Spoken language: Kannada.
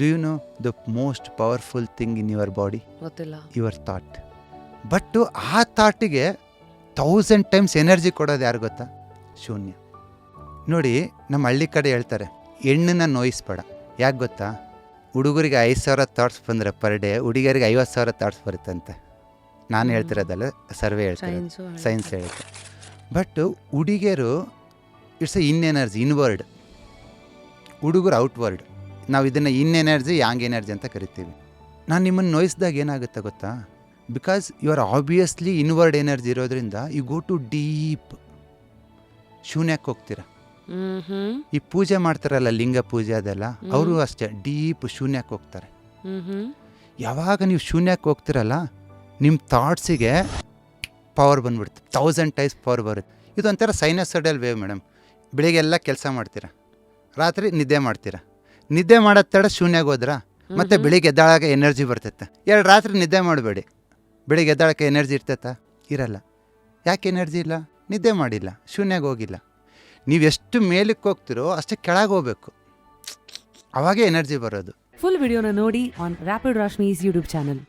Do you know the most powerful thing in your body? ಗೊತ್ತಿಲ್ಲ. Your thought. ಬಟ್ ಆ ಥಾಟಿಗೆ 1000 ಟೈಮ್ಸ್ ಎನರ್ಜಿ ಕೊಡೋದು ಯಾರು ಗೊತ್ತಾ? ಶೂನ್ಯ. ನೋಡಿ, ನಮ್ಮ ಹಳ್ಳಿ ಕಡೆ ಹೇಳ್ತಾರೆ, ಹೆಣ್ಣನ್ನ ನೋಯಿಸ್ಬೇಡ. ಯಾಕೆ ಗೊತ್ತಾ? ಹುಡುಗರಿಗೆ 5,000 ಥಾಟ್ಸ್ ಬಂದರೆ ಪರ್ ಡೇ, ಹುಡುಗಿಯರಿಗೆ 50,000 ಥಾಟ್ಸ್ ಬರುತ್ತಂತೆ. ನಾನು ಹೇಳ್ತಿರೋದಲ್ಲ, ಸರ್ವೆ ಹೇಳ್ತಾರೆ, ಸೈನ್ಸ್ ಹೇಳುತ್ತೆ. ಬಟ್ ಹುಡುಗಿಯರು ಇಟ್ಸ್ ಇನ್ ಎನರ್ಜಿ, ಇನ್ವರ್ಡ್. ಹುಡುಗರು ಔಟ್ವರ್ಡ್. ನಾವು ಇದನ್ನು ಇನ್ ಎನರ್ಜಿ, ಯಾಂಗ್ ಎನರ್ಜಿ ಅಂತ ಕರಿತೀವಿ. ನಾನು ನಿಮ್ಮನ್ನು ನೋಯಿಸಿದಾಗ ಏನಾಗುತ್ತೆ ಗೊತ್ತಾ? Because you are obviously inward energy ಇರೋದ್ರಿಂದ ಯು ಗೋ ಟು ಡೀಪ್. ಶೂನ್ಯಕ್ಕೆ ಹೋಗ್ತೀರ. ಈ ಪೂಜೆ ಮಾಡ್ತಾರಲ್ಲ, ಲಿಂಗ ಪೂಜೆ ಅದೆಲ್ಲ, ಅವರು ಅಷ್ಟೇ ಡೀಪ್ ಶೂನ್ಯಕ್ಕೆ ಹೋಗ್ತಾರೆ. ಯಾವಾಗ ನೀವು ಶೂನ್ಯಕ್ಕೆ ಹೋಗ್ತಿರಲ್ಲ, ನಿಮ್ಮ ಥಾಟ್ಸಿಗೆ ಪವರ್ ಬಂದ್ಬಿಡುತ್ತೆ. 1000 ಟೈಮ್ಸ್ ಪವರ್ ಬರುತ್ತೆ. ಇದೊಂಥರ ಸೈನಸೈಡಲ್ ವೇವ್ ಮೇಡಮ್. ಬೆಳಿಗ್ಗೆಲ್ಲ ಕೆಲಸ ಮಾಡ್ತೀರಾ, ರಾತ್ರಿ ನಿದ್ದೆ ಮಾಡ್ತೀರಾ. ನಿದ್ದೆ ಮಾಡೋದು ತಡ ಶೂನ್ಯಕ್ಕೆ ಹೋದ್ರಾ, ಮತ್ತು ಬೆಳಿಗ್ಗೆ ಎದ್ದಾಳಕ್ಕೆ ಎನರ್ಜಿ ಬರ್ತೈತೆ. ರಾತ್ರಿ ನಿದ್ದೆ ಮಾಡಬೇಡಿ, ಬೆಳಿಗ್ಗೆ ಎದ್ದಾಳಕ್ಕೆ ಎನರ್ಜಿ ಇರ್ತೈತಾ? ಇರಲ್ಲ. ಯಾಕೆ ಎನರ್ಜಿ ಇಲ್ಲ? ನಿದ್ದೆ ಮಾಡಿಲ್ಲ, ಶೂನ್ಯಕ್ಕೆ ಹೋಗಿಲ್ಲ. ನೀವು ಎಷ್ಟು ಮೇಲಕ್ಕೆ ಹೋಗ್ತಿರೋ ಅಷ್ಟೇ ಕೆಳಗೆ ಹೋಗ್ಬೇಕು, ಅವಾಗೇ ಎನರ್ಜಿ ಬರೋದು. ಫುಲ್ ವಿಡಿಯೋನ ನೋಡಿ ಆನ್ ರ್ಯಾಪಿಡ್ ರಾಶ್ಮೀಸ್ ಯೂಟ್ಯೂಬ್ ಚಾನಲ್.